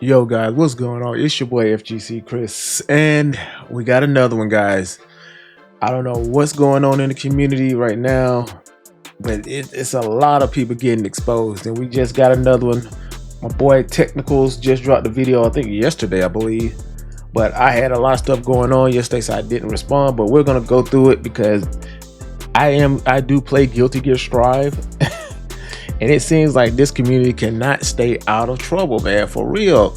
Yo, guys, what's going on? It's your boy FGC Chris, and we got another one, guys. I don't know what's going on in the community right now, but it's a lot of people getting exposed, and we just got another one. My boy Technicals just dropped the video, I think yesterday, I believe. But I had a lot of stuff going on yesterday, so I didn't respond. But we're gonna go through it because I do play Guilty Gear Strive. And it seems like this community cannot stay out of trouble, man, for real.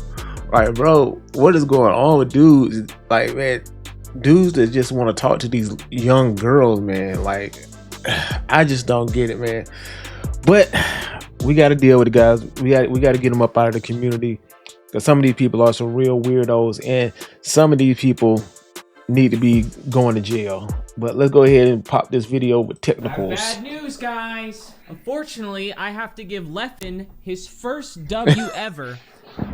Like, bro, what is going on with dudes? Like, man, dudes that just want to talk to these young girls, man. Like, I just don't get it, man. But we got to deal with it, guys. We got to get them up out of the community, because some of these people are some real weirdos, and some of these people need to be going to jail. But let's go ahead and pop this video with Technicals. Bad news, guys. Unfortunately, I have to give Leffen his first W ever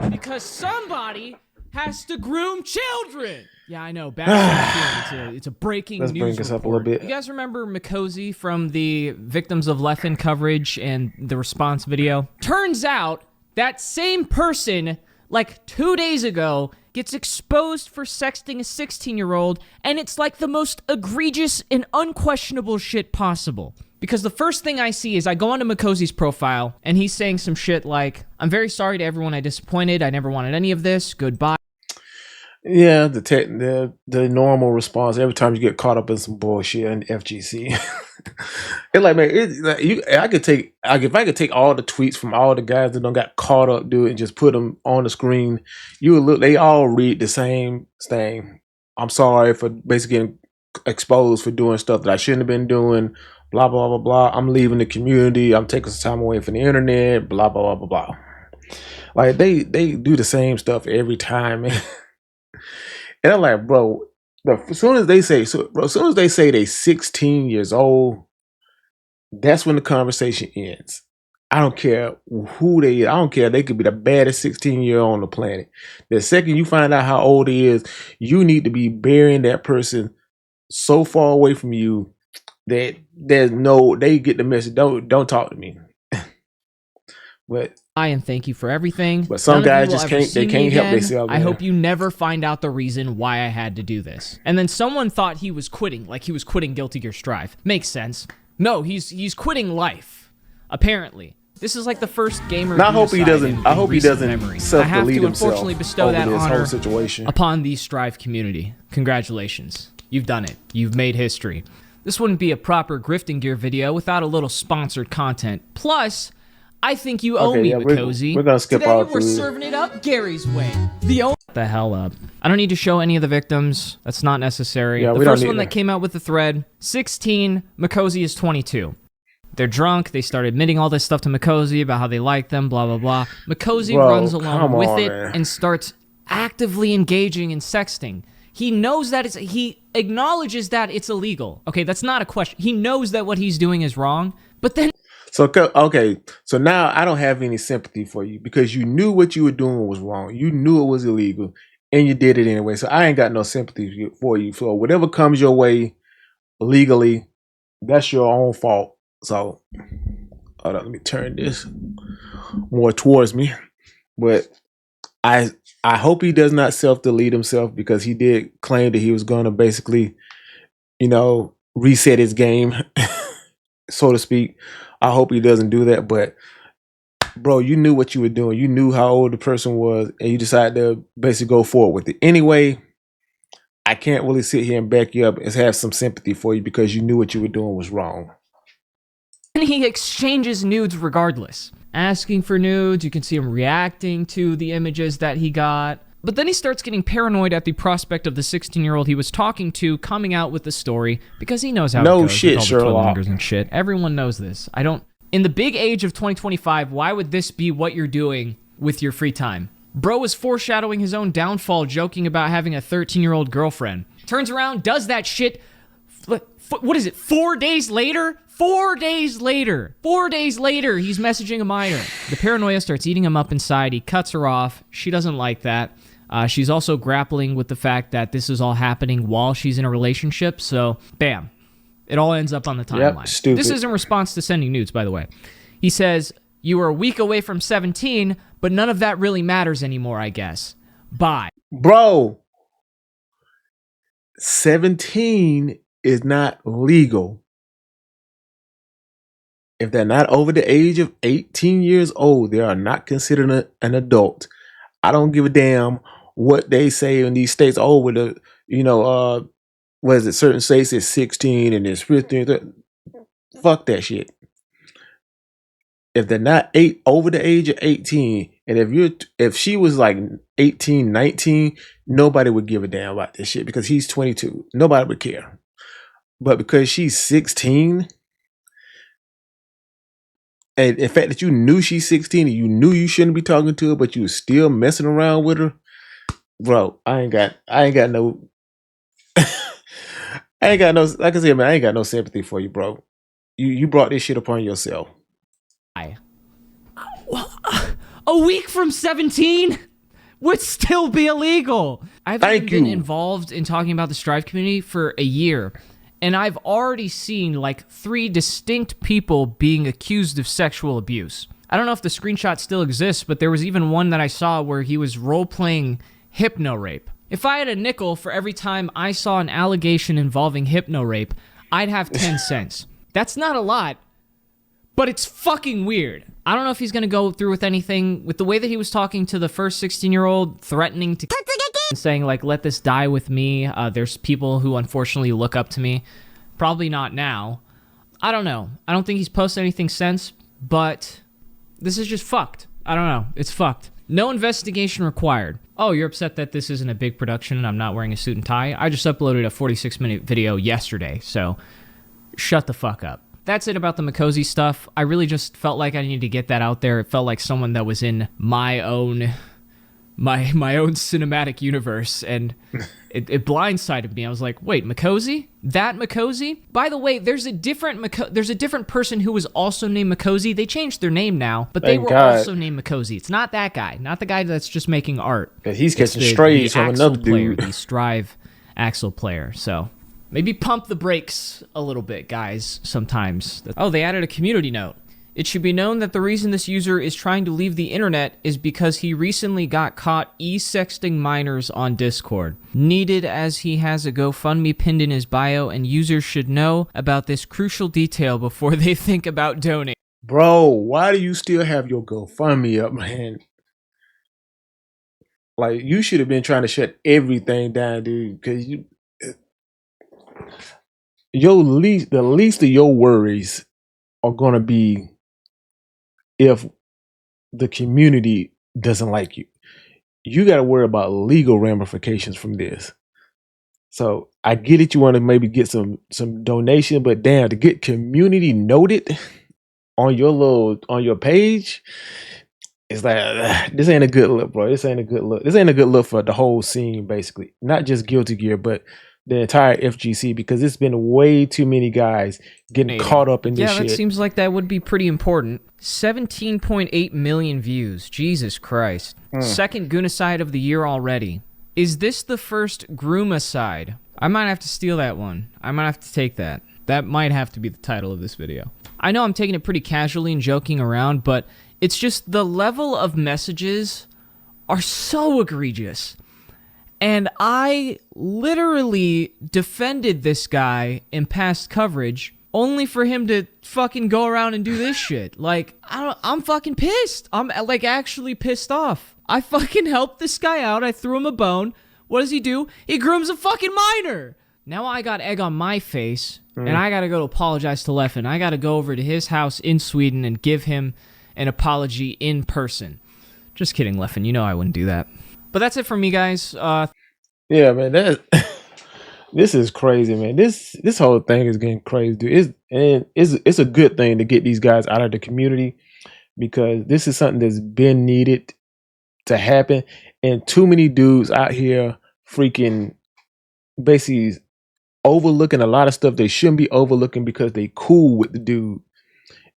because somebody has to groom children. Yeah, I know. Bad it's a breaking news Let's bring this up a little bit. You guys remember Mikosi from the Victims of Leffen coverage and the response video? Turns out that same person, like 2 days ago, gets exposed for sexting a 16-year-old, and it's like the most egregious and unquestionable shit possible. Because the first thing I see is I go onto Mikosi's profile, and he's saying some shit like, "I'm very sorry to everyone I disappointed. I never wanted any of this. Goodbye." Yeah, the normal response every time you get caught up in some bullshit in FGC. It's like, man, if I could take all the tweets from all the guys that done got caught up, do it, and just put them on the screen, you would look. They all read the same thing. I'm sorry for basically getting exposed for doing stuff that I shouldn't have been doing. Blah blah blah blah. I'm leaving the community. I'm taking some time away from the internet. Blah blah blah blah blah. Like they do the same stuff every time, man. And I'm like, bro, as soon as they say they 16 years old, that's when the conversation ends. I don't care who they are. I don't care. They could be the baddest 16-year-old on the planet. The second you find out how old he is, you need to be burying that person so far away from you that they get the message. Don't talk to me. But And thank you for everything. But some guys just can't help themselves. I hope you never find out the reason why I had to do this. And then someone thought he was quitting, like he was quitting Guilty Gear Strive. Makes sense. No, he's quitting life. Apparently. This is like the first gamer. I hope he doesn't self-delete himself. I have to unfortunately bestow that honor situation upon the Strive community. Congratulations. You've done it. You've made history. This wouldn't be a proper Grifting Gear video without a little sponsored content. Plus, I think you owe me, Mikosi. We're gonna skip Today all we're through. serving it up Gary's way. The hell up. I don't need to show any of the victims. That's not necessary. Yeah, the first one that came out with the thread, 16, Mikosi is 22. They're drunk. They start admitting all this stuff to Mikosi about how they like them, blah, blah, blah. Mikosi runs along with it and starts actively engaging in sexting. He knows that he acknowledges that it's illegal. Okay, that's not a question. He knows that what he's doing is wrong, but then... So now I don't have any sympathy for you because you knew what you were doing was wrong. You knew it was illegal, and you did it anyway. So I ain't got no sympathy for you. So whatever comes your way legally, that's your own fault. So hold on, let me turn this more towards me. But I hope he does not self-delete himself, because he did claim that he was going to basically, reset his game, so to speak. I hope he doesn't do that. But bro, you knew what you were doing. You knew how old the person was, and you decided to basically go forward with it. Anyway, I can't really sit here and back you up and have some sympathy for you, because you knew what you were doing was wrong. And he exchanges nudes regardless. Asking for nudes, you can see him reacting to the images that he got. But then he starts getting paranoid at the prospect of the 16-year-old he was talking to coming out with the story, because he knows how it goes shit, with all the Sherlock. and shit. Everyone knows this. In the big age of 2025, why would this be what you're doing with your free time? Bro was foreshadowing his own downfall, joking about having a 13-year-old girlfriend. Turns around, does that shit. What is it? 4 days later? 4 days later. 4 days later, he's messaging a minor. The paranoia starts eating him up inside. He cuts her off. She doesn't like that. She's also grappling with the fact that this is all happening while she's in a relationship. So, bam. It all ends up on the timeline. Yep, stupid. This is in response to sending nudes, by the way. He says, You were a week away from 17, but none of that really matters anymore, I guess. Bye. Bro, 17 is not legal. If they're not over the age of 18 years old, they are not considered an adult. I don't give a damn what they say in these states. Oh, with the, what is it? Certain states it's 16 and it's 15. Fuck that shit. If they're not over the age of 18, and if she was like 18, 19, nobody would give a damn about this shit because he's 22. Nobody would care. But because she's 16, and in fact that you knew she's 16 and you knew you shouldn't be talking to her, but you were still messing around with her, bro, I ain't got no like I said, man, I ain't got no sympathy for you, bro. You brought this shit upon yourself. A week from 17 would still be illegal. I've been involved in talking about the Strive community for a year, and I've already seen like 3 distinct people being accused of sexual abuse. I don't know if the screenshot still exists, but there was even one that I saw where he was role-playing hypno rape. If I had a nickel for every time I saw an allegation involving hypno rape, I'd have 10 cents. That's not a lot, but it's fucking weird. I don't know if he's going to go through with anything. With the way that he was talking to the first 16-year-old, threatening to and saying, like, let this die with me. There's people who unfortunately look up to me. Probably not now. I don't know. I don't think he's posted anything since, but this is just fucked. I don't know. It's fucked. No investigation required. Oh, you're upset that this isn't a big production and I'm not wearing a suit and tie? I just uploaded a 46-minute video yesterday, so shut the fuck up. That's it about the Mikosi stuff. I really just felt like I needed to get that out there. It felt like someone that was in my own cinematic universe, and it blindsided me. I was like, wait, Mikosi? That Mikosi? By the way, there's a different person who was also named Mikosi. They changed their name now, but they were also named Mikosi. It's not that guy. Not the guy that's just making art. He's catching strays from another dude. The Strive Axel player, so maybe pump the brakes a little bit, guys, sometimes. Oh, they added a community note. It should be known that the reason this user is trying to leave the internet is because he recently got caught e-sexting minors on Discord. Needed as he has a GoFundMe pinned in his bio, and users should know about this crucial detail before they think about donating. Bro, why do you still have your GoFundMe up, man? Like, you should have been trying to shut everything down, dude, because the least of your worries are gonna be if the community doesn't like you. You got to worry about legal ramifications from this. So I get it, you want to maybe get some donation, but damn, to get community noted on your page, it's like this ain't a good look, bro. This ain't a good look. This ain't a good look for the whole scene, basically. Not just Guilty Gear, but the entire FGC, because it's been way too many guys getting caught up in this shit. Yeah, that seems like that would be pretty important. 17.8 million views. Jesus Christ. Second Goonacide of the year already. Is this the first Groomacide? I might have to steal that one. I might have to take that. That might have to be the title of this video. I know I'm taking it pretty casually and joking around, but it's just the level of messages are so egregious. And I literally defended this guy in past coverage only for him to fucking go around and do this shit. Like, I'm fucking pissed. I'm like actually pissed off. I fucking helped this guy out. I threw him a bone. What does he do? He grooms a fucking minor. Now I got egg on my face, and I gotta go to apologize to Leffen. I gotta go over to his house in Sweden and give him an apology in person. Just kidding, Leffen. You know I wouldn't do that. But that's it for me, guys. Yeah, man, this is crazy, man. This whole thing is getting crazy, dude. It's a good thing to get these guys out of the community, because this is something that's been needed to happen, and too many dudes out here freaking basically overlooking a lot of stuff they shouldn't be overlooking because they cool with the dude,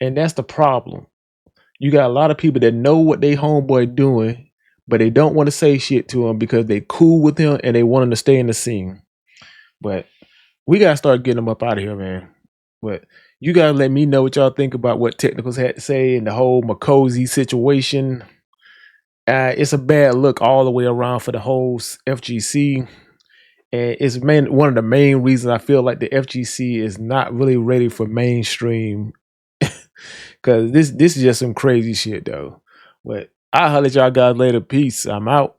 and that's the problem. You got a lot of people that know what they homeboy doing, but they don't want to say shit to him because they cool with him and they want him to stay in the scene. But we gotta start getting them up out of here, man. But you gotta let me know what y'all think about what technicals had to say and the whole Makosi situation. It's a bad look all the way around for the whole FGC, and it's one of the main reasons I feel like the FGC is not really ready for mainstream. Because this is just some crazy shit though. But I'll holler at y'all guys later. Peace. I'm out.